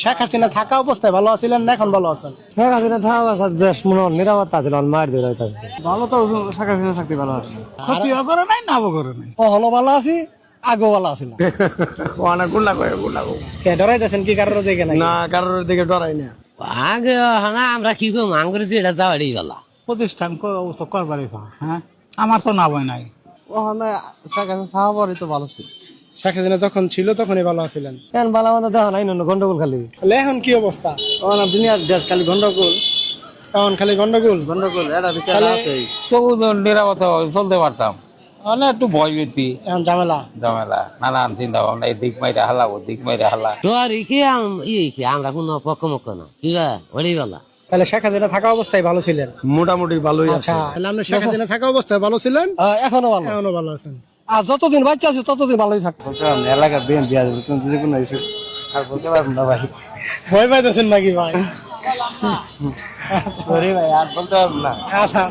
শেখ হাসিনা থাকা অবস্থায় ভালো আছিলেন না এখন ভালো আছেন? শেখ হাসিনা থাকা অবস্থা দেশ মনে হয় নিরাপত্তা ছিল, মার দিয়ে রইতেছে। ভালো তো শেখ হাসিনা থাকতে ভালো আছে, ক্ষতিও করে নাই নাও করে নাই। হলো ভালো আছি, আগেও ভালো আছিল অনেক গুলা করে গুলা কে ডরাইতেছেন কি কারোর দিকে না, কারোর দিকে ডরাই না। আগে না আমরা কি করবো আঙ্গুরে এটা যাওয়ারই গেলা প্রতিষ্ঠান অবস্থা করবারই হ্যাঁ, আমার তো না বই নাই। শেখ হাসিনা যখন ছিল তখনই ভালো আছিলেন, এখন ভালো আমাদের দেখা নাই গন্ডগোল খালি। তাহলে এখন কি অবস্থা? দুনিয়ার দেশ খালি গন্ডগোল এখন খালি গন্ডগোল। গন্ডগোল এটা বিচার তাহলে আছে। সবুজন নিরাপত্তা চলতে পারতাম, মানে একটু ভয় ভীতি এখন ঝামেলা। ঝামেলা নানান চিন্তা ভাবনা, এই দিক মাইরে হালা ও দিক মাইরে হালা। তো আর কি আমরা কোনো পক্ষমক্ষ না কি ওটাই গেলা। তাহলে শেখ হাসিনা থাকা অবস্থায় ভালো ছিলেন? মোটামুটি ভালোই আছে। আচ্ছা, তাহলে আপনি শেখ হাসিনা থাকা অবস্থায় ভালো ছিলেন, এখনো ভালো, এখনো ভালো আছেন। আর যতদিন বাচ্চা আছে ততদিন ভালোই থাকবো। এলাকার বিএনপি আছে, যে কোনো ইস্যু আর বলতে পারবো না ভাই। ভয় পাইতেছেন নাকি ভাই? সরি ভাই, আর বলতে পারবো না। আচ্ছা